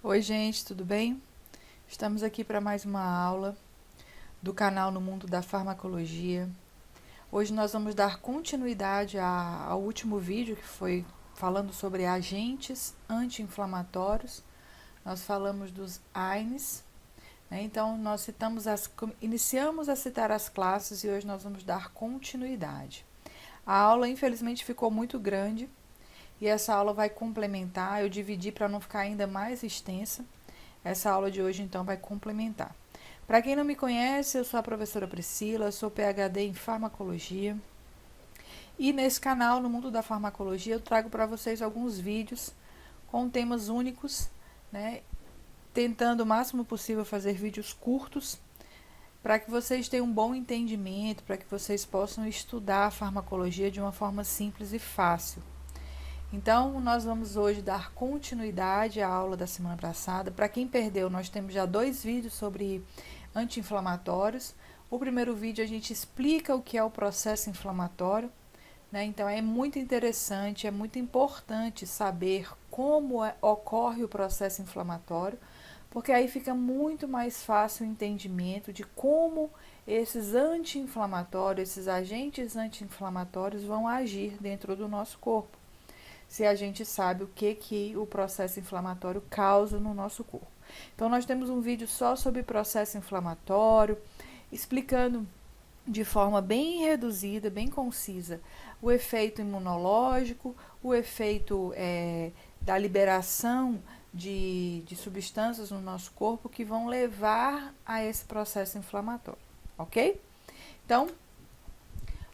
Oi, gente, tudo bem? Estamos aqui para mais uma aula do canal No Mundo da Farmacologia. Hoje nós vamos dar continuidade ao último vídeo que foi falando sobre agentes anti-inflamatórios. Nós falamos dos AINES, né? Então nós iniciamos a citar as classes e hoje nós vamos dar continuidade. A aula infelizmente ficou muito grande e essa aula vai complementar. Eu dividi para não ficar ainda mais extensa. Essa aula de hoje, então, vai complementar. Para quem não me conhece, eu sou a professora Priscila, sou PhD em farmacologia. E nesse canal, no Mundo da Farmacologia, eu trago para vocês alguns vídeos com temas únicos, né? Tentando o máximo possível fazer vídeos curtos, para que vocês tenham um bom entendimento, para que vocês possam estudar a farmacologia de uma forma simples e fácil. Então, nós vamos hoje dar continuidade à aula da semana passada. Para quem perdeu, nós temos já 2 vídeos sobre anti-inflamatórios. O primeiro vídeo a gente explica o que é o processo inflamatório, né? Então, é muito interessante, é muito importante saber como ocorre o processo inflamatório, porque aí fica muito mais fácil o entendimento de como esses anti-inflamatórios, esses agentes anti-inflamatórios vão agir dentro do nosso corpo, se a gente sabe o que o processo inflamatório causa no nosso corpo. Então, nós temos um vídeo só sobre processo inflamatório, explicando de forma bem reduzida, bem concisa, o efeito imunológico, o efeito da liberação de substâncias no nosso corpo que vão levar a esse processo inflamatório, ok? Então,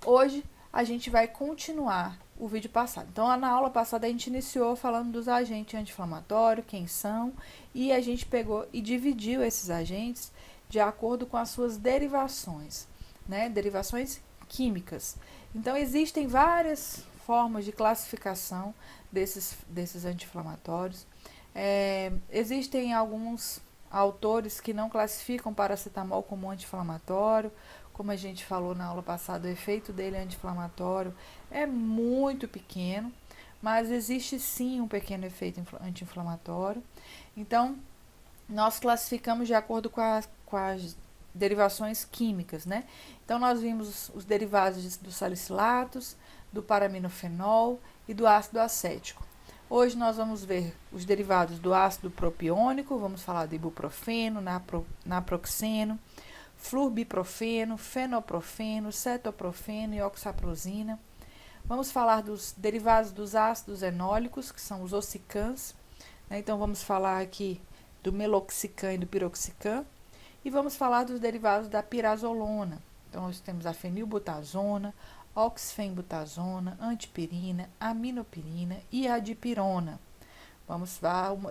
hoje a gente vai continuar o vídeo passado. Então, na aula passada a gente iniciou falando dos agentes anti-inflamatórios, quem são, e a gente pegou e dividiu esses agentes de acordo com as suas derivações, né? Derivações químicas. Então, existem várias formas de classificação desses anti-inflamatórios. Existem alguns autores que não classificam paracetamol como anti-inflamatório. Como a gente falou na aula passada, o efeito dele anti-inflamatório é muito pequeno, mas existe sim um pequeno efeito anti-inflamatório. Então, nós classificamos de acordo com as derivações químicas, né? Então, nós vimos os derivados dos salicilatos, do paraminofenol e do ácido acético. Hoje nós vamos ver os derivados do ácido propiônico, vamos falar do ibuprofeno, naproxeno, flurbiprofeno, fenoprofeno, cetoprofeno e oxaprozina. Vamos falar dos derivados dos ácidos enólicos, que são os oxicans, né? Então, vamos falar aqui do meloxicam e do piroxicam. E vamos falar dos derivados da pirazolona. Então, nós temos a fenilbutazona, oxfenbutazona, antipirina, aminopirina e a dipirona. Vamos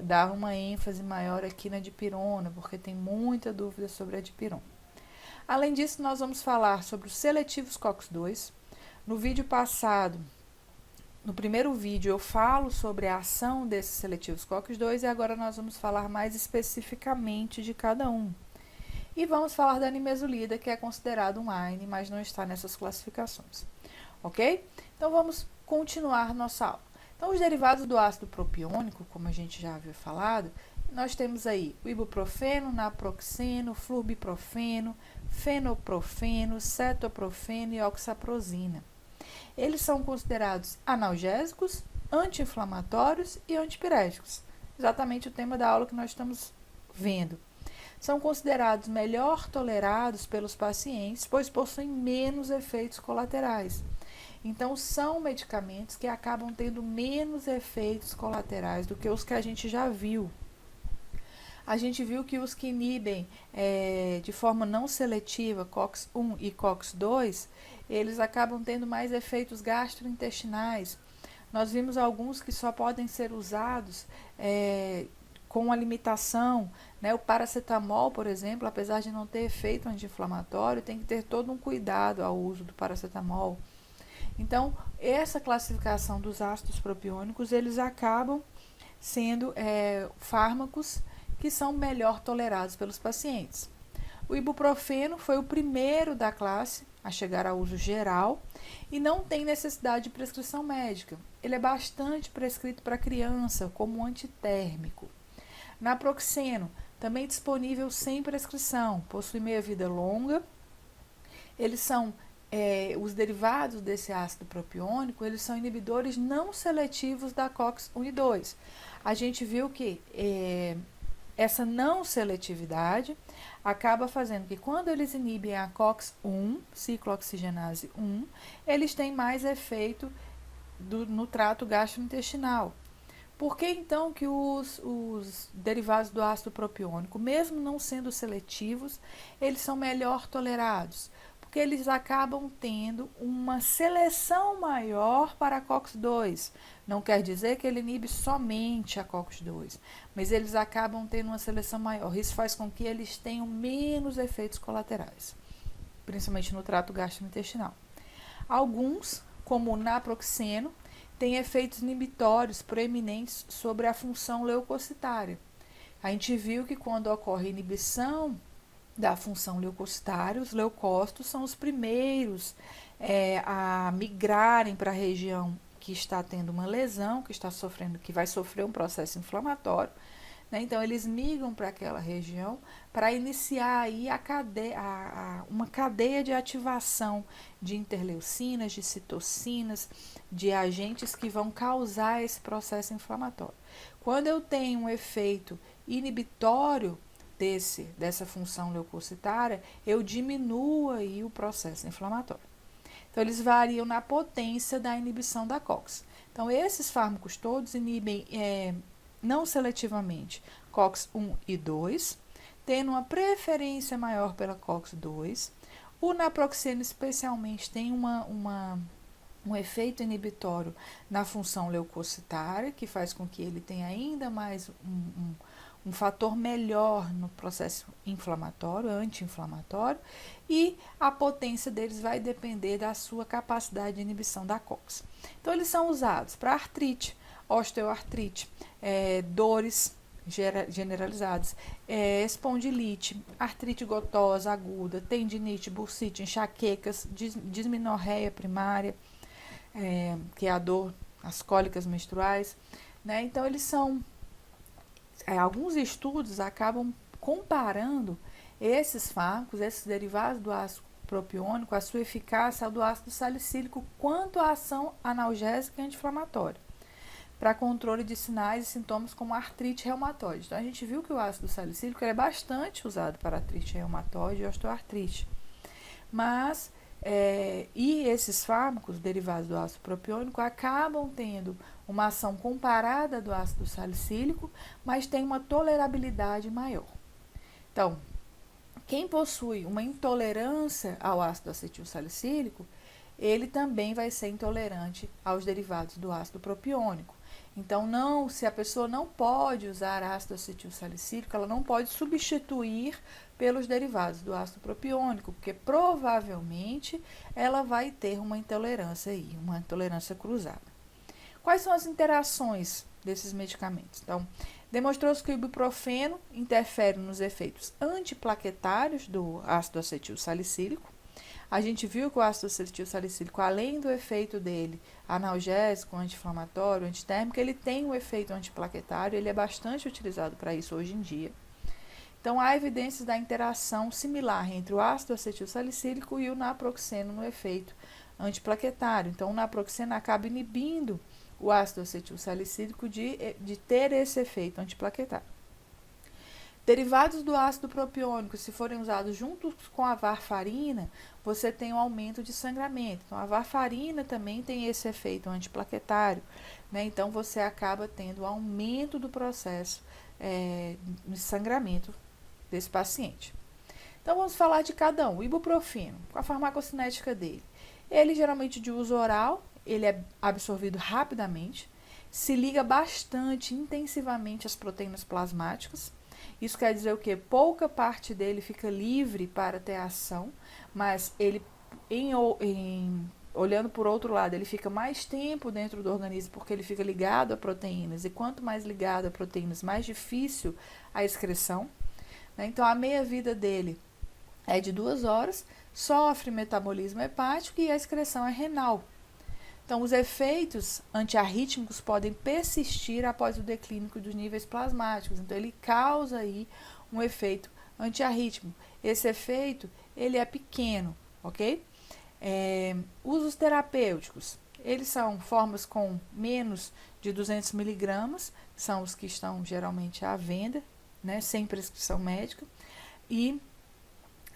dar uma ênfase maior aqui na dipirona, porque tem muita dúvida sobre a dipirona. Além disso, nós vamos falar sobre os seletivos COX-2. No vídeo passado, no primeiro vídeo, eu falo sobre a ação desses seletivos COX-2 e agora nós vamos falar mais especificamente de cada um. E vamos falar da nimesulida, que é considerado um AINE, mas não está nessas classificações. Ok? Então, vamos continuar nossa aula. Então, os derivados do ácido propiônico, como a gente já havia falado, nós temos aí o ibuprofeno, naproxeno, flurbiprofeno, fenoprofeno, cetoprofeno e oxaprozina. Eles são considerados analgésicos, anti-inflamatórios e antipiréticos. Exatamente o tema da aula que nós estamos vendo. São considerados melhor tolerados pelos pacientes, pois possuem menos efeitos colaterais. Então, são medicamentos que acabam tendo menos efeitos colaterais do que os que a gente já viu. A gente viu que os que inibem de forma não seletiva COX-1 e COX-2, eles acabam tendo mais efeitos gastrointestinais. Nós vimos alguns que só podem ser usados com a limitação, né? O paracetamol, por exemplo, apesar de não ter efeito anti-inflamatório, tem que ter todo um cuidado ao uso do paracetamol. Então, essa classificação dos ácidos propiônicos, eles acabam sendo fármacos que são melhor tolerados pelos pacientes. O ibuprofeno foi o primeiro da classe a chegar a uso geral e não tem necessidade de prescrição médica. Ele é bastante prescrito para criança como antitérmico. Naproxeno, também disponível sem prescrição, possui meia-vida longa. Eles são, os derivados desse ácido propiônico, eles são inibidores não seletivos da COX-1 e 2. A gente viu que essa não seletividade acaba fazendo que quando eles inibem a COX-1, ciclooxigenase 1, eles têm mais efeito no trato gastrointestinal. Por que então que os derivados do ácido propiônico, mesmo não sendo seletivos, eles são melhor tolerados? Porque eles acabam tendo uma seleção maior para a COX-2. Não quer dizer que ele inibe somente a COX-2, mas eles acabam tendo uma seleção maior. Isso faz com que eles tenham menos efeitos colaterais, principalmente no trato gastrointestinal. Alguns, como o naproxeno, têm efeitos inibitórios proeminentes sobre a função leucocitária. A gente viu que quando ocorre inibição da função leucocitária, os leucócitos são os primeiros a migrarem para a região que está tendo uma lesão, que vai sofrer um processo inflamatório, né? Então, eles migram para aquela região para iniciar aí uma cadeia de ativação de interleucinas, de citocinas, de agentes que vão causar esse processo inflamatório. Quando eu tenho um efeito inibitório dessa função leucocitária, eu diminuo aí o processo inflamatório. Então, eles variam na potência da inibição da COX. Então, esses fármacos todos inibem não seletivamente COX-1 e 2, tendo uma preferência maior pela COX-2. O naproxeno, especialmente, tem um efeito inibitório na função leucocitária, que faz com que ele tenha ainda mais um fator melhor no processo inflamatório, anti-inflamatório, e a potência deles vai depender da sua capacidade de inibição da COX. Então, eles são usados para artrite, osteoartrite, dores generalizadas, espondilite, artrite gotosa aguda, tendinite, bursite, enxaquecas, dismenorreia primária, que é a dor, as cólicas menstruais, né? Então, eles são alguns estudos acabam comparando esses fármacos, esses derivados do ácido propiônico, a sua eficácia ao do ácido salicílico quanto à ação analgésica e anti-inflamatória, para controle de sinais e sintomas como artrite reumatoide. Então, a gente viu que o ácido salicílico é bastante usado para artrite reumatoide e osteoartrite. Mas, e esses fármacos derivados do ácido propiônico acabam tendo uma ação comparada do ácido salicílico, mas tem uma tolerabilidade maior. Então, quem possui uma intolerância ao ácido acetilsalicílico, ele também vai ser intolerante aos derivados do ácido propiônico. Então, se a pessoa não pode usar ácido acetilsalicílico, ela não pode substituir pelos derivados do ácido propiônico, porque provavelmente ela vai ter uma intolerância aí, uma intolerância cruzada. Quais são as interações desses medicamentos? Então, demonstrou-se que o ibuprofeno interfere nos efeitos antiplaquetários do ácido acetilsalicílico. A gente viu que o ácido acetilsalicílico, além do efeito dele analgésico, anti-inflamatório, antitérmico, ele tem um efeito antiplaquetário, ele é bastante utilizado para isso hoje em dia. Então, há evidências da interação similar entre o ácido acetilsalicílico e o naproxeno no efeito antiplaquetário. Então, o naproxeno acaba inibindo o ácido acetilsalicílico de ter esse efeito antiplaquetário. Derivados do ácido propiônico, se forem usados juntos com a varfarina, você tem um aumento de sangramento. Então, a varfarina também tem esse efeito antiplaquetário, né? Então, você acaba tendo aumento do processo de sangramento desse paciente. Então, vamos falar de cada um. O ibuprofeno, com a farmacocinética dele. Ele geralmente de uso oral, ele é absorvido rapidamente, se liga bastante, intensivamente às proteínas plasmáticas. Isso quer dizer o quê? Pouca parte dele fica livre para ter ação, mas ele, olhando por outro lado, ele fica mais tempo dentro do organismo porque ele fica ligado a proteínas, e quanto mais ligado a proteínas, mais difícil a excreção, né? Então, a meia-vida dele é de 2 horas, sofre metabolismo hepático e a excreção é renal. Então, os efeitos antiarrítmicos podem persistir após o declínio dos níveis plasmáticos. Então, ele causa aí um efeito antiarrítmico. Esse efeito, ele é pequeno, ok? Usos terapêuticos. Eles são formas com menos de 200 miligramas, são os que estão geralmente à venda, né, sem prescrição médica. E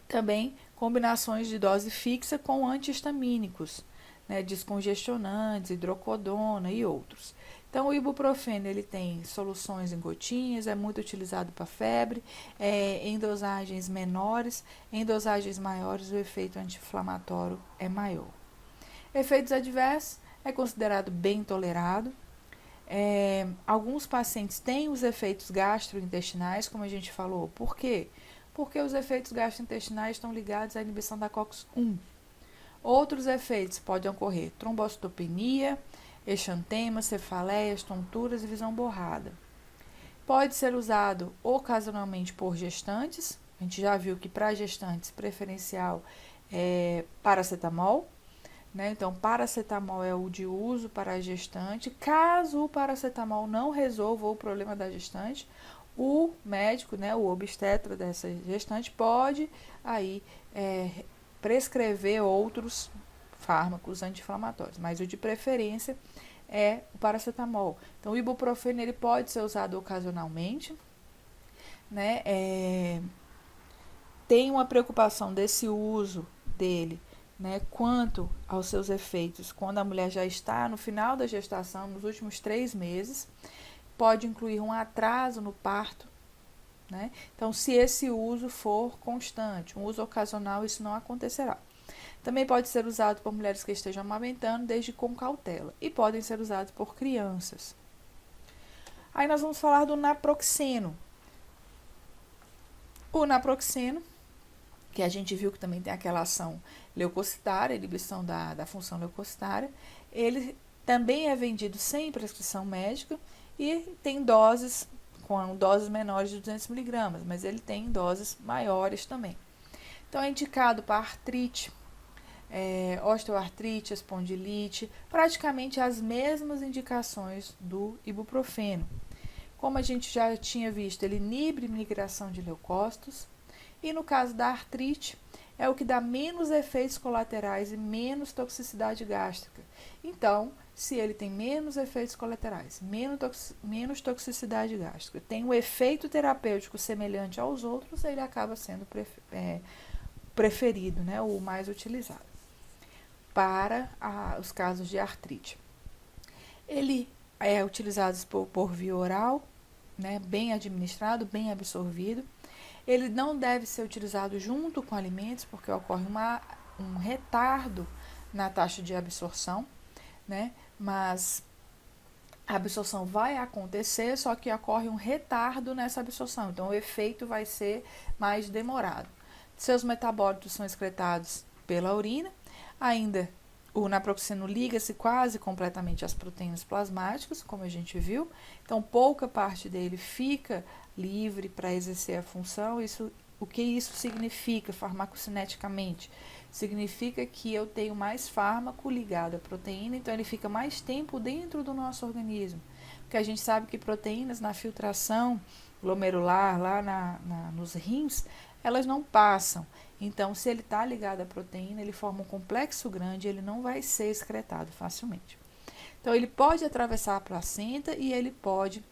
também combinações de dose fixa com antihistamínicos, né, descongestionantes, hidrocodona e outros. Então, o ibuprofeno ele tem soluções em gotinhas, é muito utilizado para febre, em dosagens menores, em dosagens maiores o efeito anti-inflamatório é maior. Efeitos adversos é considerado bem tolerado. Alguns pacientes têm os efeitos gastrointestinais, como a gente falou. Por quê? Porque os efeitos gastrointestinais estão ligados à inibição da COX-1. Outros efeitos podem ocorrer trombocitopenia, exantema, cefaleias, tonturas e visão borrada. Pode ser usado ocasionalmente por gestantes. A gente já viu que para gestantes preferencial é paracetamol. Né? Então, paracetamol é o de uso para a gestante. Caso o paracetamol não resolva o problema da gestante, o médico, né, o obstetra dessa gestante, pode aí prescrever outros fármacos anti-inflamatórios, mas o de preferência é o paracetamol. Então, o ibuprofeno ele pode ser usado ocasionalmente, né? Tem uma preocupação desse uso dele, né, quanto aos seus efeitos, quando a mulher já está no final da gestação, nos últimos 3 meses, pode incluir um atraso no parto, né? Então, se esse uso for constante, um uso ocasional, isso não acontecerá. Também pode ser usado por mulheres que estejam amamentando, desde com cautela, e podem ser usados por crianças. Aí nós vamos falar do naproxeno. O naproxeno, que a gente viu que também tem aquela ação leucocitária, inibição da função leucocitária, ele também é vendido sem prescrição médica e tem doses, com doses menores de 200 miligramas, mas ele tem doses maiores também. Então, é indicado para artrite, osteoartrite, espondilite, praticamente as mesmas indicações do ibuprofeno. Como a gente já tinha visto, ele inibe migração de leucócitos, e no caso da artrite, é o que dá menos efeitos colaterais e menos toxicidade gástrica. Então, se ele tem menos efeitos colaterais, menos toxicidade gástrica, tem um efeito terapêutico semelhante aos outros, ele acaba sendo preferido, né, o mais utilizado para os casos de artrite. Ele é utilizado por via oral, né, bem administrado, bem absorvido. Ele não deve ser utilizado junto com alimentos, porque ocorre um retardo na taxa de absorção, né? Mas a absorção vai acontecer, só que ocorre um retardo nessa absorção. Então, o efeito vai ser mais demorado. Seus metabólitos são excretados pela urina. Ainda, o naproxeno liga-se quase completamente às proteínas plasmáticas, como a gente viu. Então, pouca parte dele fica livre para exercer a função. O que isso significa farmacocineticamente? Significa que eu tenho mais fármaco ligado à proteína, então ele fica mais tempo dentro do nosso organismo. Porque a gente sabe que proteínas na filtração glomerular, lá nos rins, elas não passam. Então, se ele está ligado à proteína, ele forma um complexo grande, ele não vai ser excretado facilmente. Então, ele pode atravessar a placenta e ele pode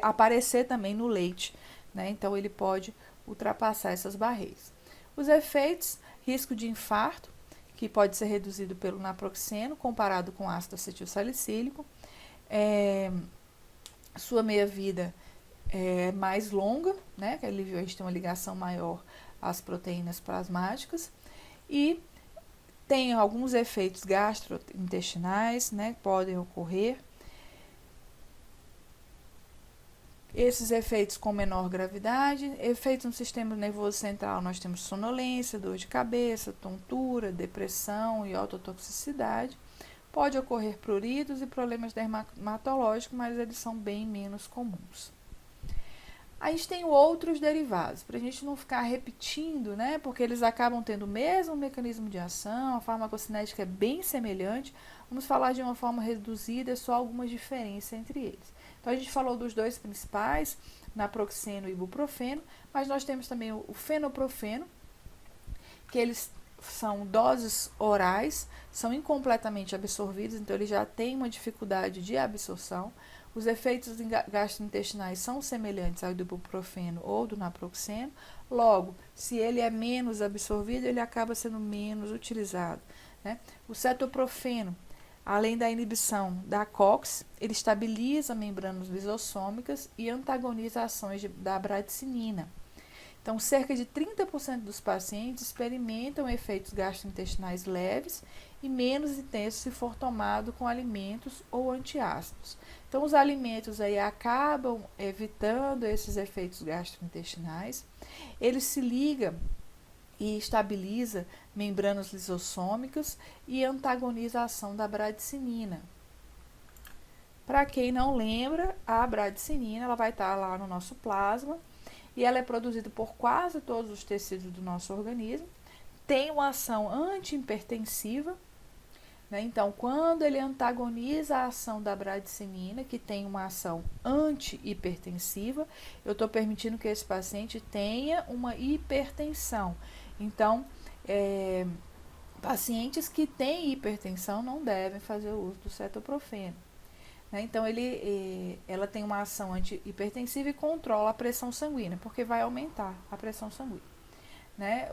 aparecer também no leite, né? Então, ele pode ultrapassar essas barreiras. Os efeitos, risco de infarto, que pode ser reduzido pelo naproxeno, comparado com ácido acetilsalicílico. Sua meia-vida é mais longa, né? Que a gente tem uma ligação maior às proteínas plasmáticas. E tem alguns efeitos gastrointestinais, né? Podem ocorrer. Esses efeitos com menor gravidade, efeitos no sistema nervoso central, nós temos sonolência, dor de cabeça, tontura, depressão e ototoxicidade. Pode ocorrer pruridos e problemas dermatológicos, mas eles são bem menos comuns. A gente tem outros derivados, para a gente não ficar repetindo, né? Porque eles acabam tendo o mesmo mecanismo de ação, a farmacocinética é bem semelhante. Vamos falar de uma forma reduzida, só algumas diferenças entre eles. Então, a gente falou dos dois principais, naproxeno e ibuprofeno, mas nós temos também o fenoprofeno, que eles são doses orais, são incompletamente absorvidos, então ele já tem uma dificuldade de absorção. Os efeitos gastrointestinais são semelhantes ao do ibuprofeno ou do naproxeno. Logo, se ele é menos absorvido, ele acaba sendo menos utilizado, né? O cetoprofeno, além da inibição da COX, ele estabiliza membranas lisossômicas e antagoniza ações da bradicinina. Então, cerca de 30% dos pacientes experimentam efeitos gastrointestinais leves e menos intensos se for tomado com alimentos ou antiácidos. Então, os alimentos aí acabam evitando esses efeitos gastrointestinais. Ele se liga e estabiliza membranas lisossômicas e antagoniza a ação da bradicinina. Para quem não lembra, a bradicinina ela vai estar lá no nosso plasma e ela é produzida por quase todos os tecidos do nosso organismo. Tem uma ação anti-hipertensiva, né? Então, quando ele antagoniza a ação da bradicinina, que tem uma ação anti-hipertensiva, eu estou permitindo que esse paciente tenha uma hipertensão. Então, pacientes que têm hipertensão não devem fazer o uso do cetoprofeno. Né? Então, ela tem uma ação anti-hipertensiva e controla a pressão sanguínea, porque vai aumentar a pressão sanguínea. Né?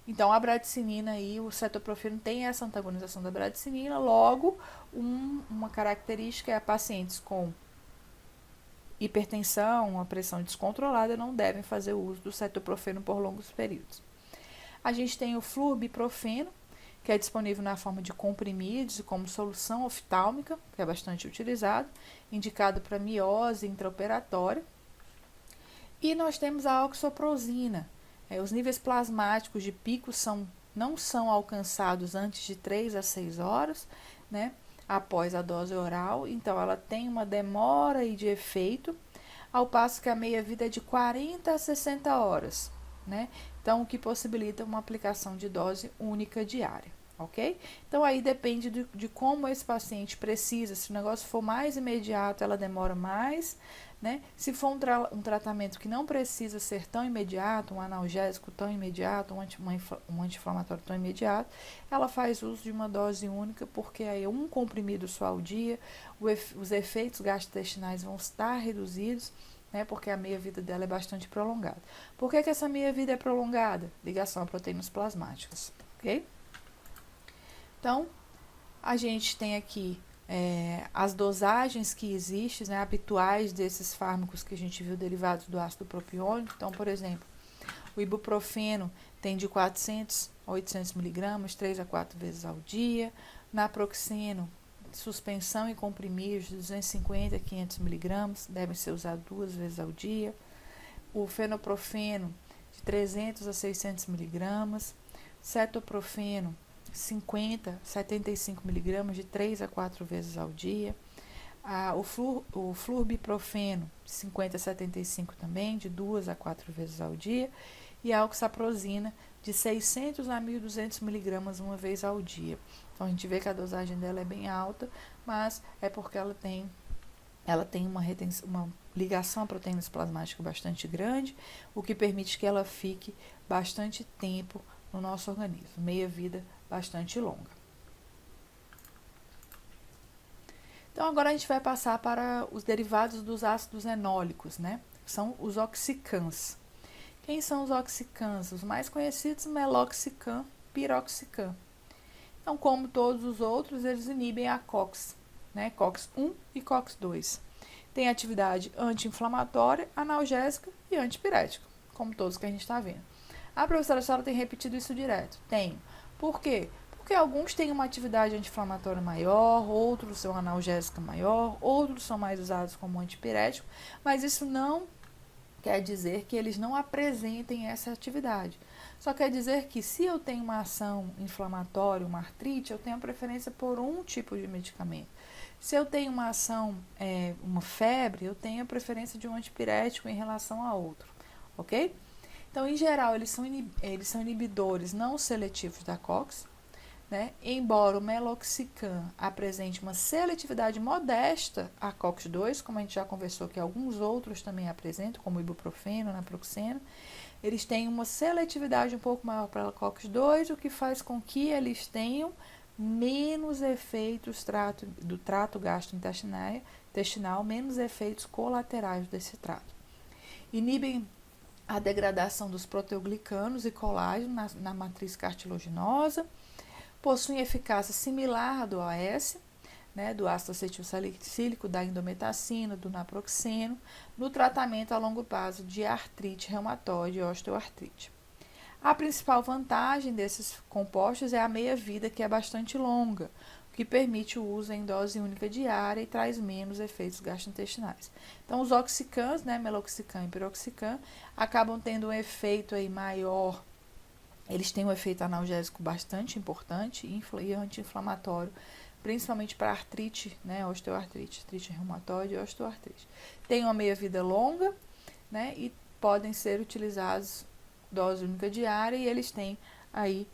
Então, a bradicinina e o cetoprofeno tem essa antagonização da bradicinina, logo, uma característica é pacientes com hipertensão, uma pressão descontrolada, não devem fazer o uso do cetoprofeno por longos períodos. A gente tem o fluorbiprofeno, que é disponível na forma de comprimidos e como solução oftálmica, que é bastante utilizado, indicado para miose intraoperatória. E nós temos a oxoprosina. Os níveis plasmáticos de pico não são alcançados antes de 3 a 6 horas, né, após a dose oral, então ela tem uma demora aí de efeito, ao passo que a meia-vida é de 40 a 60 horas, né? Então, o que possibilita uma aplicação de dose única diária, ok? Então, aí depende de como esse paciente precisa. Se o negócio for mais imediato, ela demora mais, né? Se for um tratamento que não precisa ser tão imediato, um analgésico tão imediato, um anti-inflamatório tão imediato, ela faz uso de uma dose única, porque aí é um comprimido só ao dia, os efeitos gastrointestinais vão estar reduzidos, né, porque a meia-vida dela é bastante prolongada. Por que essa meia-vida é prolongada? Ligação a proteínas plasmáticas, ok? Então, a gente tem aqui as dosagens que existem, né, habituais desses fármacos que a gente viu derivados do ácido propiônico. Então, por exemplo, o ibuprofeno tem de 400 a 800 miligramas, 3 a 4 vezes ao dia. Naproxeno, suspensão e comprimidos de 250 a 500 miligramas, devem ser usados 2 vezes ao dia. O fenoprofeno, de 300 a 600 miligramas. Cetoprofeno, 50 a 75 miligramas, de 3 a 4 vezes ao dia. O fluorbiprofeno, de 50 a 75 também, de 2 a 4 vezes ao dia. E a oxaprosina, de 600 a 1.200 miligramas uma vez ao dia. Então, a gente vê que a dosagem dela é bem alta, mas é porque ela tem uma ligação a proteínas plasmáticas bastante grande, o que permite que ela fique bastante tempo no nosso organismo, meia-vida bastante longa. Então, agora a gente vai passar para os derivados dos ácidos enólicos, né? São os oxicans. Quem são os oxicans? Os mais conhecidos, meloxicam, piroxicam. Então, como todos os outros, eles inibem a COX, né? COX-1 e COX-2. Tem atividade anti-inflamatória, analgésica e antipirética, como todos que a gente está vendo. A professora Sara tem repetido isso direto. Tenho. Por quê? Porque alguns têm uma atividade anti-inflamatória maior, outros são analgésica maior, outros são mais usados como antipirético, mas isso não quer dizer que eles não apresentem essa atividade. Só quer dizer que se eu tenho uma ação inflamatória, uma artrite, eu tenho a preferência por um tipo de medicamento. Se eu tenho uma ação, uma febre, eu tenho a preferência de um antipirético em relação a outro, ok? Então, em geral, eles são inibidores não seletivos da COX, né? Embora o meloxicam apresente uma seletividade modesta à COX-2, como a gente já conversou que alguns outros também apresentam, como o ibuprofeno, naproxeno, eles têm uma seletividade um pouco maior para a COX-2, o que faz com que eles tenham menos efeitos do trato gastrointestinal, menos efeitos colaterais desse trato. Inibem a degradação dos proteoglicanos e colágeno na matriz cartilaginosa, possuem eficácia similar do AS, né, do ácido acetilsalicílico, da indometacina, do naproxeno, no tratamento a longo prazo de artrite reumatoide e osteoartrite. A principal vantagem desses compostos é a meia-vida, que é bastante longa, o que permite o uso em dose única diária e traz menos efeitos gastrointestinais. Então, os oxicams, né, meloxicam e piroxicam, acabam tendo um efeito aí maior. Eles têm um efeito analgésico bastante importante e anti-inflamatório, principalmente para artrite, né, osteoartrite, artrite reumatoide e osteoartrite. Tem uma meia-vida longa, né, e podem ser utilizados dose única diária, e eles têm aí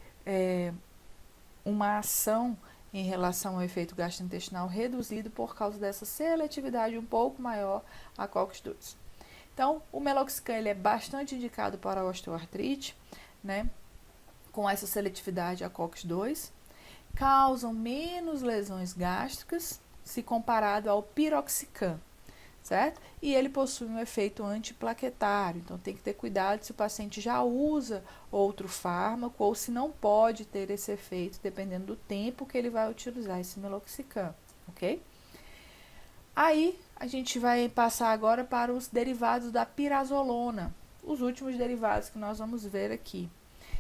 uma ação em relação ao efeito gastrointestinal reduzido por causa dessa seletividade um pouco maior a COX-2. Então, o meloxicam ele é bastante indicado para a osteoartrite, né, com essa seletividade a COX-2, causam menos lesões gástricas se comparado ao piroxicam, certo? E ele possui um efeito antiplaquetário, então tem que ter cuidado se o paciente já usa outro fármaco ou se não pode ter esse efeito, dependendo do tempo que ele vai utilizar esse meloxicam, ok? Aí, a gente vai passar agora para os derivados da pirazolona, os últimos derivados que nós vamos ver aqui.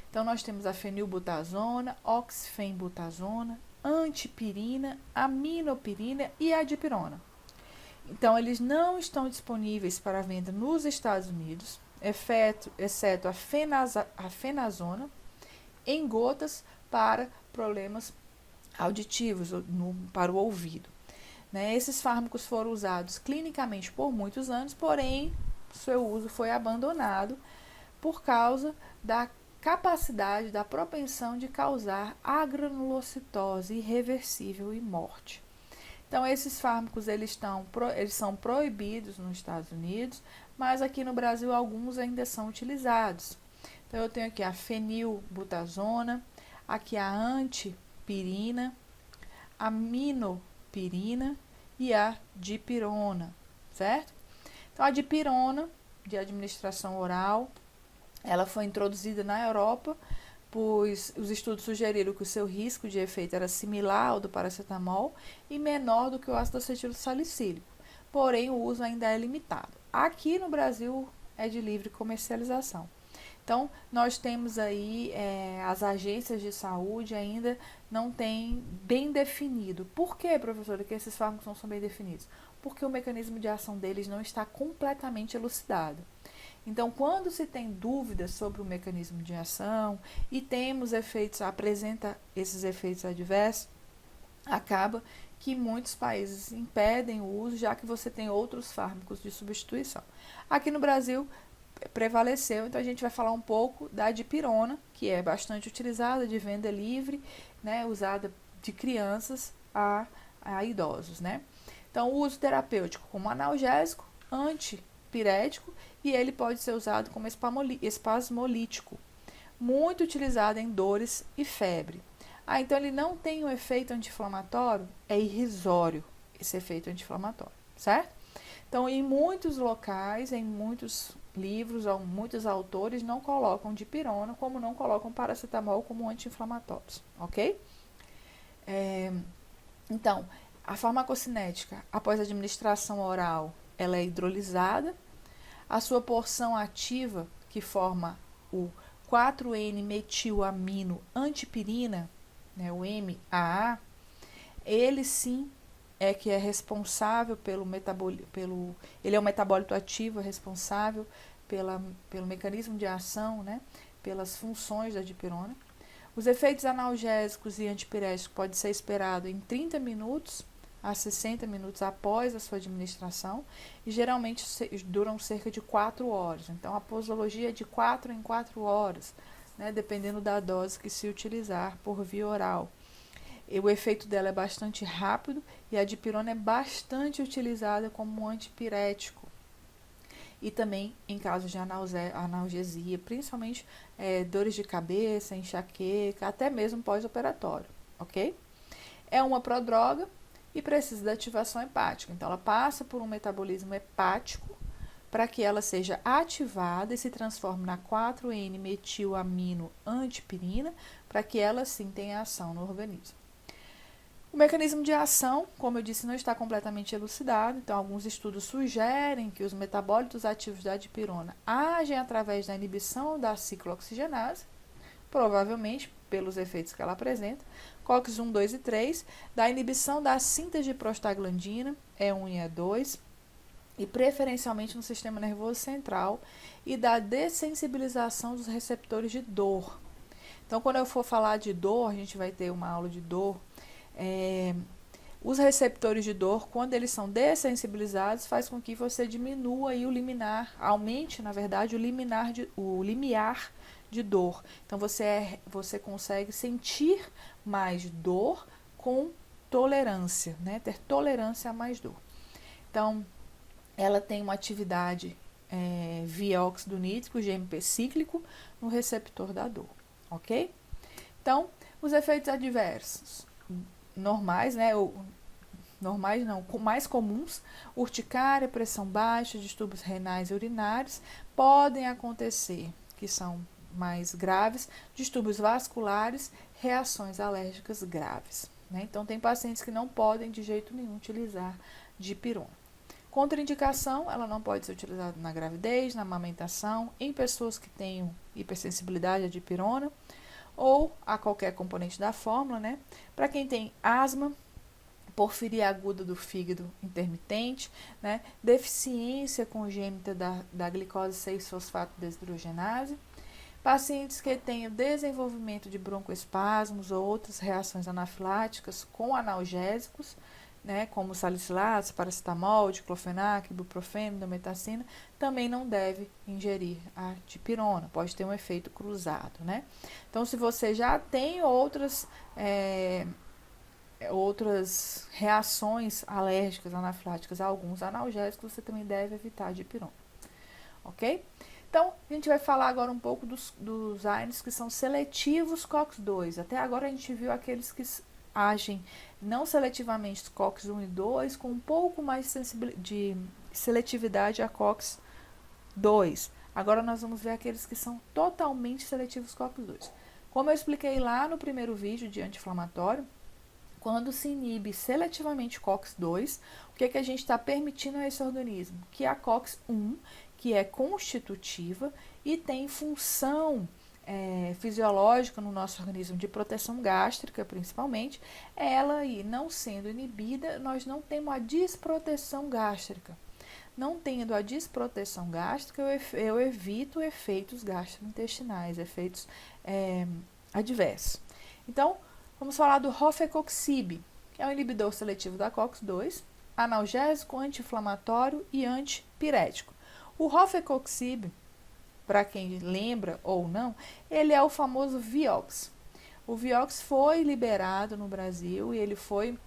Então, nós temos a fenilbutazona, oxifenbutazona, antipirina, aminopirina e a dipirona. Então, eles não estão disponíveis para venda nos Estados Unidos, exceto a fenazona, em gotas para problemas auditivos, para o ouvido. Né? Esses fármacos foram usados clinicamente por muitos anos, porém, seu uso foi abandonado por causa da capacidade, da propensão de causar agranulocitose irreversível e morte. Então, esses fármacos eles são proibidos nos Estados Unidos, mas aqui no Brasil alguns ainda são utilizados. Então, eu tenho aqui a fenilbutazona, aqui a antipirina, a aminopirina e a dipirona, certo? Então, a dipirona, de administração oral, ela foi introduzida na Europa, pois os estudos sugeriram que o seu risco de efeito era similar ao do paracetamol e menor do que o ácido acetilsalicílico, porém o uso ainda é limitado. Aqui no Brasil é de livre comercialização. Então, nós temos aí as agências de saúde ainda não têm bem definido. Por que, professora, que esses fármacos não são bem definidos? Porque o mecanismo de ação deles não está completamente elucidado. Então, quando se tem dúvidas sobre o mecanismo de ação e temos apresenta esses efeitos adversos, acaba que muitos países impedem o uso, já que você tem outros fármacos de substituição. Aqui no Brasil prevaleceu, então a gente vai falar um pouco da dipirona, que é bastante utilizada, de venda livre, né, usada de crianças a idosos, né? Então, o uso terapêutico como analgésico, antipirético, e ele pode ser usado como espasmolítico, muito utilizado em dores e febre. Então ele não tem um efeito anti-inflamatório, é irrisório esse efeito anti-inflamatório, certo? Então, em muitos locais, em muitos livros, muitos autores não colocam dipirona, como não colocam paracetamol como anti-inflamatórios, ok? Então, a farmacocinética, após a administração oral, ela é hidrolisada. A sua porção ativa, que forma o 4N-metilamino antipirina, né, o MAA, ele sim é que é responsável ele é um metabólito ativo, responsável pelo mecanismo de ação, né, pelas funções da dipirona. Os efeitos analgésicos e antipiréticos podem ser esperados em 30 minutos a 60 minutos após a sua administração e geralmente duram cerca de 4 horas. Então, a posologia é de 4 em 4 horas, né, dependendo da dose que se utilizar por via oral. E o efeito dela é bastante rápido e a dipirona é bastante utilizada como antipirético. E também em casos de analgesia, principalmente dores de cabeça, enxaqueca, até mesmo pós-operatório, ok? É uma prodroga e precisa da ativação hepática. Então, ela passa por um metabolismo hepático para que ela seja ativada e se transforme na 4-N-metilamino-antipirina, para que ela sim tenha ação no organismo. O mecanismo de ação, como eu disse, não está completamente elucidado, então alguns estudos sugerem que os metabólitos ativos da dipirona agem através da inibição da ciclooxigenase, provavelmente pelos efeitos que ela apresenta, COX-1, 2 e 3, da inibição da síntese de prostaglandina, E1 e E2, e preferencialmente no sistema nervoso central, e da dessensibilização dos receptores de dor. Então, quando eu for falar de dor, a gente vai ter uma aula de dor. Os receptores de dor, quando eles são dessensibilizados, faz com que você diminua aí o limiar, aumente, na verdade, o limiar de dor. Então, você consegue sentir mais dor com tolerância, né? Ter tolerância a mais dor. Então, ela tem uma atividade via óxido nítrico, GMP cíclico, no receptor da dor, ok? Então, os efeitos adversos normais, né? Normais não, mais comuns, urticária, pressão baixa, distúrbios renais e urinários, podem acontecer, que são mais graves, distúrbios vasculares, reações alérgicas graves, né? Então, tem pacientes que não podem de jeito nenhum utilizar dipirona. Contraindicação, ela não pode ser utilizada na gravidez, na amamentação, em pessoas que tenham hipersensibilidade à dipirona, ou a qualquer componente da fórmula, né? Para quem tem asma, porfiria aguda do fígado intermitente, né? Deficiência congênita da glicose 6-fosfato desidrogenase, pacientes que tenham desenvolvimento de broncoespasmos ou outras reações anafiláticas com analgésicos, né, como salicilatos, paracetamol, diclofenac, ibuprofeno, dometacina, também não deve ingerir a dipirona, pode ter um efeito cruzado, né? Então, se você já tem outras reações alérgicas, anafiláticas a alguns analgésicos, você também deve evitar a dipirona, ok? Então, a gente vai falar agora um pouco dos AINES que são seletivos COX-2. Até agora a gente viu aqueles que agem não seletivamente COX-1 e 2, com um pouco mais de seletividade a COX-2. Agora nós vamos ver aqueles que são totalmente seletivos COX-2. Como eu expliquei lá no primeiro vídeo de anti-inflamatório, quando se inibe seletivamente COX-2, o que a gente está permitindo a esse organismo? Que a COX-1, que é constitutiva e tem função fisiológica no nosso organismo de proteção gástrica, principalmente, ela aí não sendo inibida, nós não temos a desproteção gástrica. Não tendo a desproteção gástrica, eu evito efeitos gastrointestinais, efeitos adversos. Então, vamos falar do rofecoxib, que é um inibidor seletivo da COX-2, analgésico, anti-inflamatório e antipirético. O rofecoxib, para quem lembra ou não, ele é o famoso Vioxx. O Vioxx foi liberado no Brasil e ele foi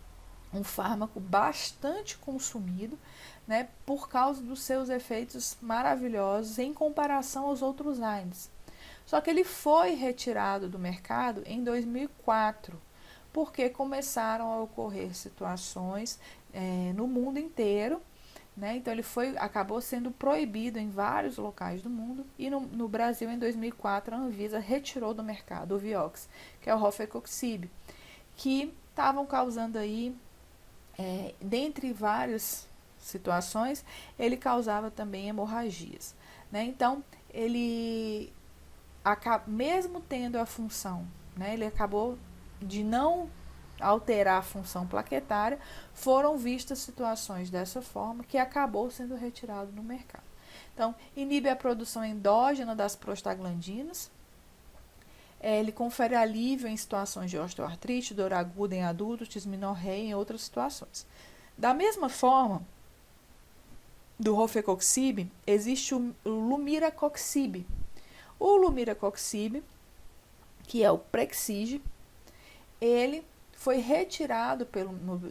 um fármaco bastante consumido, né, por causa dos seus efeitos maravilhosos em comparação aos outros AINES. Só que ele foi retirado do mercado em 2004, porque começaram a ocorrer situações no mundo inteiro, né? Então, ele acabou sendo proibido em vários locais do mundo e no Brasil, em 2004, a Anvisa retirou do mercado o Vioxx, que é o rofecoxib, que estavam causando aí, dentre várias situações, ele causava também hemorragias, né? Então, ele, mesmo tendo a função, né, ele acabou de não alterar a função plaquetária, foram vistas situações dessa forma que acabou sendo retirado do mercado. Então, inibe a produção endógena das prostaglandinas, Ele confere alívio em situações de osteoartrite, dor aguda em adultos, dismenorreia e em outras situações. Da mesma forma, do rofecoxib, existe o lumiracoxib. O lumiracoxib, que é o Prexige, ele foi retirado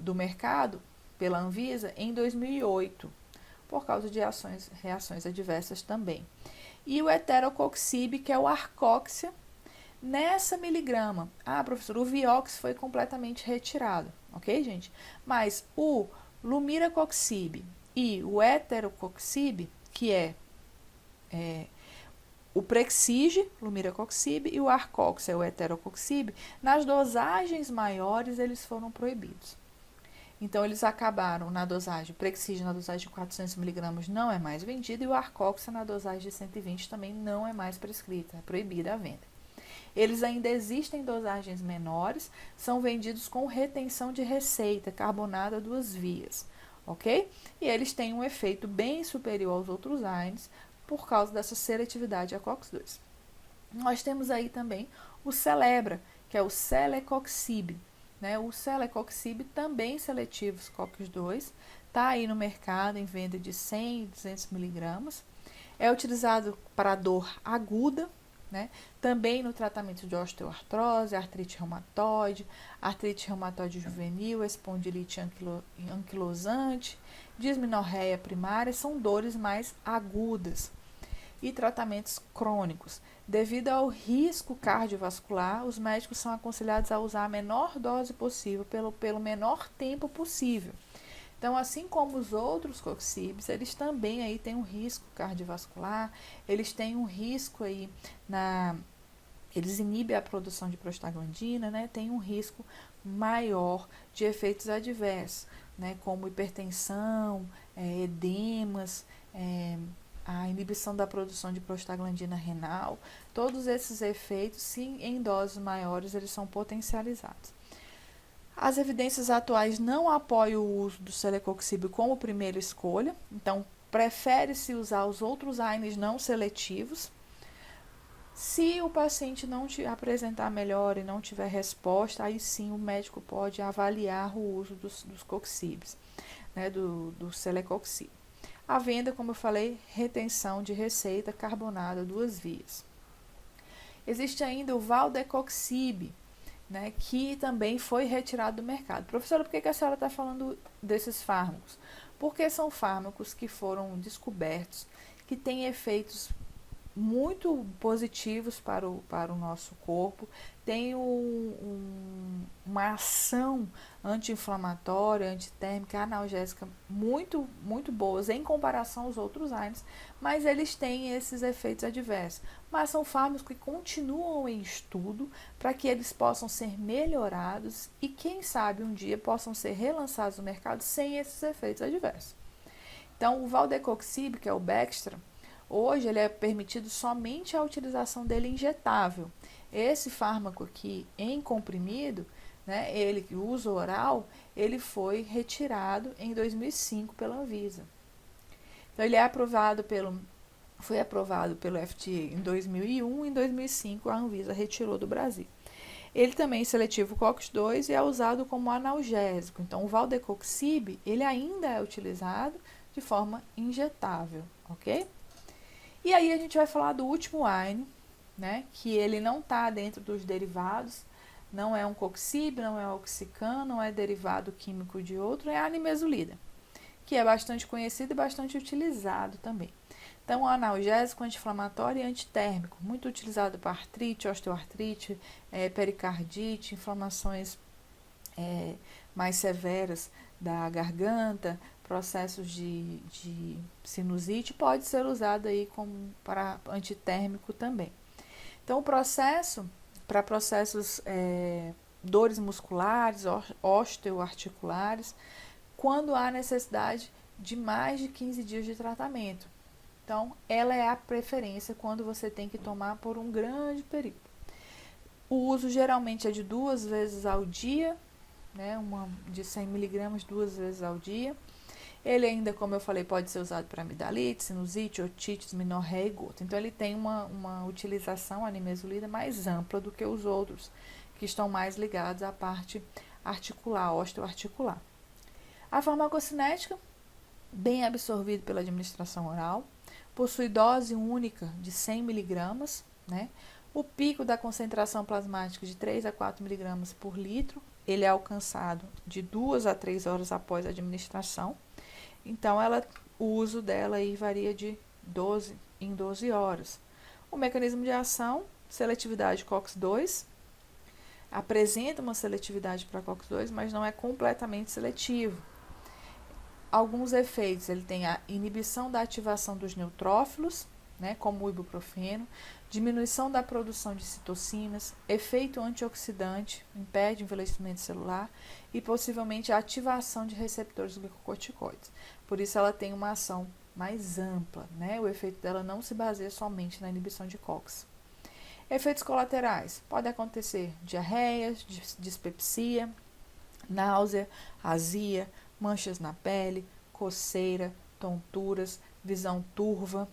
do mercado pela Anvisa em 2008, por causa de reações adversas também. E o Eterocoxib, que é o Arcoxia, nessa miligrama. Ah, professor, o Vioxx foi completamente retirado, ok, gente? Mas o Lumiracoxib e o Eterocoxib, que é o Prexige, Lumiracoxib, e o Arcoxia, o Eterocoxib, nas dosagens maiores eles foram proibidos. Então, eles acabaram na dosagem, o Prexige na dosagem de 400 mg não é mais vendido, e o Arcoxia na dosagem de 120 também não é mais prescrita, é proibida a venda. Eles ainda existem em dosagens menores, são vendidos com retenção de receita, carbonada 2 vias, ok? E eles têm um efeito bem superior aos outros AINES por causa dessa seletividade a COX-2. Nós temos aí também o Celebra, que é o Celecoxib, né? O Celecoxib também seletivo COX-2, está aí no mercado em venda de 100 e 200 mg, é utilizado para dor aguda, né? Também no tratamento de osteoartrose, artrite reumatoide juvenil, espondilite anquilosante, dismenorreia primária, são dores mais agudas. E tratamentos crônicos. Devido ao risco cardiovascular, os médicos são aconselhados a usar a menor dose possível pelo menor tempo possível. Então, assim como os outros coxibs, eles também aí têm um risco cardiovascular, eles têm um risco aí eles inibem a produção de prostaglandina, né? Tem um risco maior de efeitos adversos, né? Como hipertensão, edemas, a inibição da produção de prostaglandina renal. Todos esses efeitos, sim, em doses maiores, eles são potencializados. As evidências atuais não apoiam o uso do Celecoxib como primeira escolha, então prefere-se usar os outros AINES não seletivos. Se o paciente não apresentar melhora e não tiver resposta, aí sim o médico pode avaliar o uso dos coxibs, né, do Celecoxib. A venda, como eu falei, retenção de receita carbonada 2 vias. Existe ainda o Valdecoxib, né, que também foi retirado do mercado. Professora, por que a senhora está falando desses fármacos? Porque são fármacos que foram descobertos, que têm efeitos muito positivos para o nosso corpo, tem uma ação anti-inflamatória, antitérmica, analgésica muito, muito boas em comparação aos outros AINES, mas eles têm esses efeitos adversos. Mas são fármacos que continuam em estudo para que eles possam ser melhorados e, quem sabe, um dia possam ser relançados no mercado sem esses efeitos adversos. Então, o Valdecoxib, que é o Bextra, hoje ele é permitido somente a utilização dele injetável. Esse fármaco aqui em comprimido, né, ele que usa oral, ele foi retirado em 2005 pela Anvisa. Então ele foi aprovado pelo FDA em 2001 e em 2005 a Anvisa retirou do Brasil. Ele também é seletivo COX-2 e é usado como analgésico. Então o Valdecoxib, ele ainda é utilizado de forma injetável, ok? E aí a gente vai falar do último AINE, né, que ele não está dentro dos derivados, não é um coxib, não é oxicam, não é derivado químico de outro, é a nimesulida, que é bastante conhecido e bastante utilizado também. Então, analgésico, anti-inflamatório e antitérmico, muito utilizado para artrite, osteoartrite, pericardite, inflamações mais severas da garganta, processos de sinusite, pode ser usado aí para antitérmico também. Então, o processo, para processos dores musculares, osteoarticulares, quando há necessidade de mais de 15 dias de tratamento. Então, ela é a preferência quando você tem que tomar por um grande período. O uso geralmente é de 2 vezes ao dia, né, uma de 100 mg 2 vezes ao dia. Ele ainda, como eu falei, pode ser usado para amidalite, sinusite, otites, menorreia e gota. Então, ele tem uma utilização, a nimesulida, mais ampla do que os outros, que estão mais ligados à parte articular, osteoarticular. A farmacocinética, bem absorvido pela administração oral, possui dose única de 100 miligramas, né? O pico da concentração plasmática de 3 a 4 miligramas por litro, ele é alcançado de 2 a 3 horas após a administração. Então, o uso dela aí varia de 12 em 12 horas. O mecanismo de ação, seletividade COX-2, apresenta uma seletividade para COX-2, mas não é completamente seletivo. Alguns efeitos, ele tem a inibição da ativação dos neutrófilos, né, como o ibuprofeno, diminuição da produção de citocinas, efeito antioxidante, impede o envelhecimento celular e possivelmente a ativação de receptores glicocorticoides. Por isso ela tem uma ação mais ampla, né? O efeito dela não se baseia somente na inibição de COX. Efeitos colaterais, pode acontecer diarreias, dispepsia, náusea, azia, manchas na pele, coceira, tonturas, visão turva,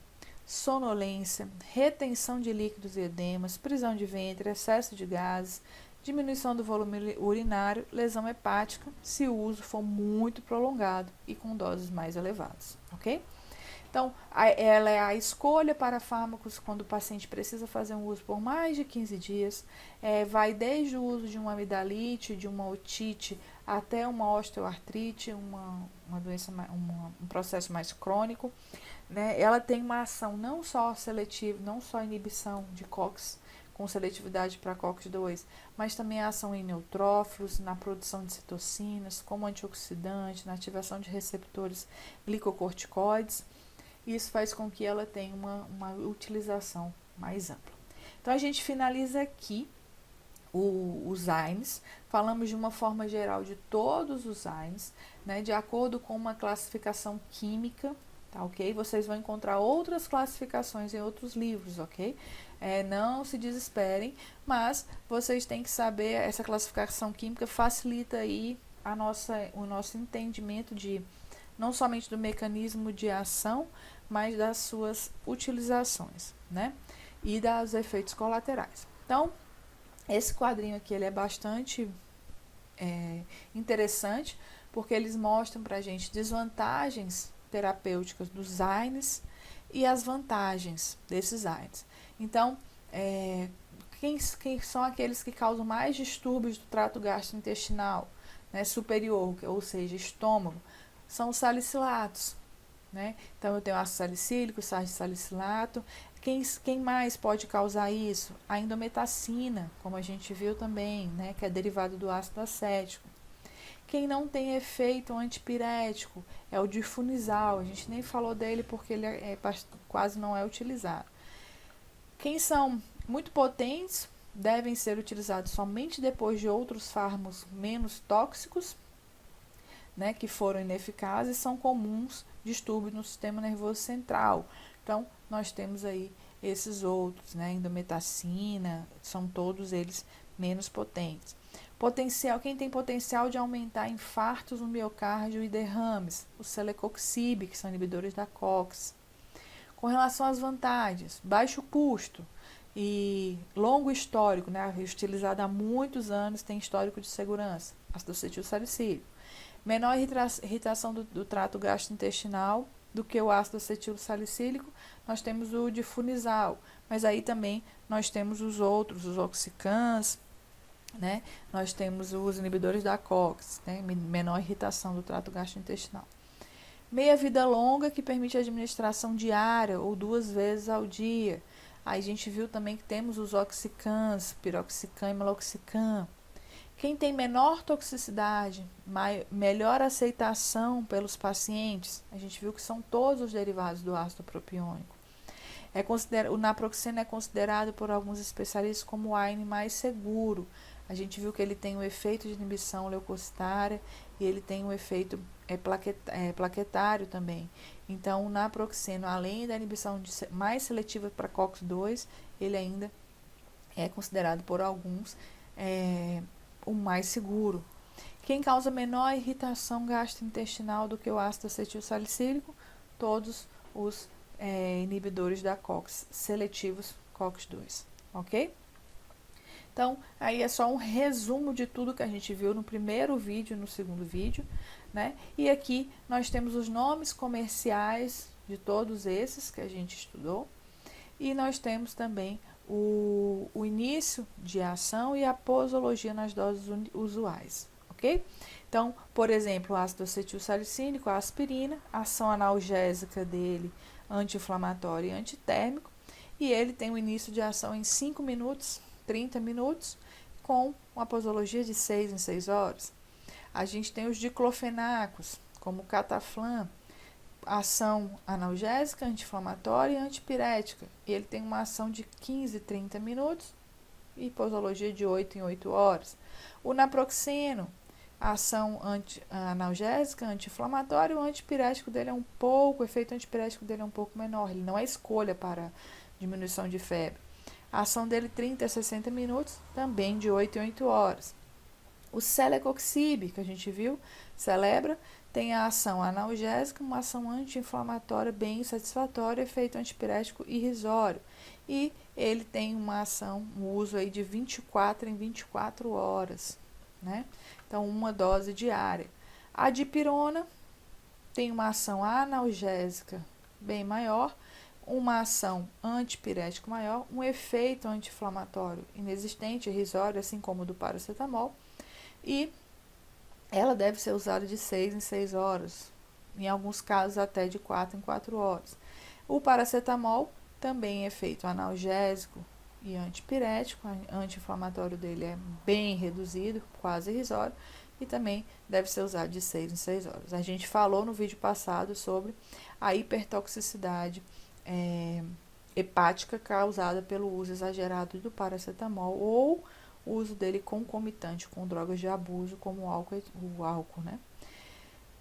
sonolência, retenção de líquidos e edemas, prisão de ventre, excesso de gases, diminuição do volume urinário, lesão hepática, se o uso for muito prolongado e com doses mais elevadas, ok? Então, ela é a escolha para fármacos quando o paciente precisa fazer um uso por mais de 15 dias, vai desde o uso de uma amidalite, de uma otite, até uma osteoartrite, uma doença, um processo mais crônico, né? Ela tem uma ação não só seletiva, não só inibição de COX, com seletividade para COX-2, mas também a ação em neutrófilos, na produção de citocinas, como antioxidante, na ativação de receptores glicocorticoides. Isso faz com que ela tenha uma utilização mais ampla. Então, a gente finaliza aqui os AINES, falamos de uma forma geral de todos os AINES, né, de acordo com uma classificação química, tá ok? Vocês vão encontrar outras classificações em outros livros, ok? Não se desesperem, mas vocês têm que saber, essa classificação química facilita aí o nosso entendimento de não somente do mecanismo de ação, mas das suas utilizações, né? E dos efeitos colaterais. Então, esse quadrinho aqui ele é bastante interessante, porque eles mostram para a gente desvantagens terapêuticas dos AINES e as vantagens desses AINES. Então, quem são aqueles que causam mais distúrbios do trato gastrointestinal, né, superior, ou seja, estômago? São os salicilatos, né? Então, eu tenho ácido salicílico, sais de salicilato. Quem mais pode causar isso? A indometacina, como a gente viu também, né? Que é derivado do ácido acético. Quem não tem efeito antipirético é o difunizal. A gente nem falou dele porque ele quase não é utilizado. Quem são muito potentes devem ser utilizados somente depois de outros fármacos menos tóxicos, né, que foram ineficazes, são comuns distúrbios no sistema nervoso central. Então, nós temos aí esses outros, né, indometacina, são todos eles menos potentes. Quem tem potencial de aumentar infartos no miocárdio e derrames, o celecoxib, que são inibidores da COX. Com relação às vantagens, baixo custo e longo histórico, né, utilizado há muitos anos, tem histórico de segurança, ácido acetilsalicílico. Menor irritação do trato gastrointestinal do que o ácido acetilsalicílico, nós temos o difunizal, mas aí também nós temos os outros, os oxicans, né? Nós temos os inibidores da COX, né? Menor irritação do trato gastrointestinal. Meia vida longa, que permite a administração diária ou 2 vezes ao dia. Aí a gente viu também que temos os oxicans, piroxicam e meloxicam. Quem tem menor toxicidade, melhor aceitação pelos pacientes, a gente viu que são todos os derivados do ácido propiônico. O naproxeno é considerado por alguns especialistas como o AINE mais seguro. A gente viu que ele tem um efeito de inibição leucocitária e ele tem um efeito plaquetário também. Então, o naproxeno, além da inibição mais seletiva para COX-2, ele ainda é considerado por alguns o mais seguro. Quem causa menor irritação gastrointestinal do que o ácido acetil salicílico? Todos os inibidores da COX, seletivos COX-2, ok? Então, aí é só um resumo de tudo que a gente viu no primeiro vídeo e no segundo vídeo, né? E aqui nós temos os nomes comerciais de todos esses que a gente estudou. E nós temos também o início de ação e a posologia nas doses usuais, ok? Então, por exemplo, o ácido acetilsalicílico, a aspirina, a ação analgésica dele, anti-inflamatório e antitérmico, e ele tem o início de ação em 5 minutos, 30 minutos, com uma posologia de 6 em 6 horas. A gente tem os diclofenacos, como o cataflam, ação analgésica, anti-inflamatória e antipirética. E ele tem uma ação de 15, 30 minutos e posologia de 8 em 8 horas. O naproxeno, a ação analgésica, anti-inflamatória, o antipirético dele é o efeito antipirético dele é um pouco menor, ele não é escolha para diminuição de febre. A ação dele 30 a 60 minutos, também de 8 em 8 horas. O celecoxib, que a gente viu, celebra, tem a ação analgésica, uma ação anti-inflamatória bem satisfatória, efeito antipirético irrisório. E ele tem uma ação, um uso aí de 24 em 24 horas, né? Então, uma dose diária. A dipirona tem uma ação analgésica bem maior, uma ação antipirético maior, um efeito anti-inflamatório inexistente, irrisório, assim como o do paracetamol, e ela deve ser usada de 6 em 6 horas, em alguns casos até de 4 em 4 horas. O paracetamol também é efeito analgésico e antipirético, o anti-inflamatório dele é bem reduzido, quase irrisório, e também deve ser usado de 6 em 6 horas. A gente falou no vídeo passado sobre a hipertoxicidade hepática causada pelo uso exagerado do paracetamol ou o uso dele concomitante com drogas de abuso, como o álcool, né?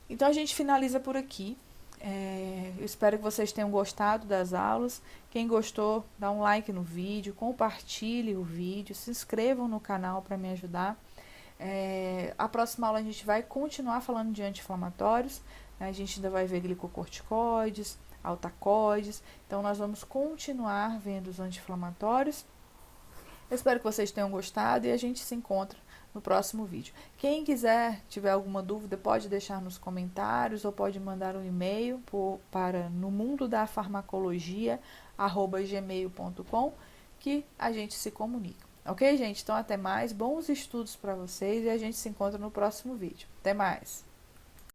Então, a gente finaliza por aqui. Eu espero que vocês tenham gostado das aulas. Quem gostou, dá um like no vídeo, compartilhe o vídeo, se inscrevam no canal para me ajudar. A próxima aula a gente vai continuar falando de anti-inflamatórios, né? A gente ainda vai ver glicocorticoides, altacoides, então nós vamos continuar vendo os anti-inflamatórios. Eu espero que vocês tenham gostado e a gente se encontra no próximo vídeo. Quem quiser, tiver alguma dúvida, pode deixar nos comentários ou pode mandar um e-mail para nomundodafarmacologia@gmail.com que a gente se comunica. Ok, gente? Então, até mais. Bons estudos para vocês e a gente se encontra no próximo vídeo. Até mais!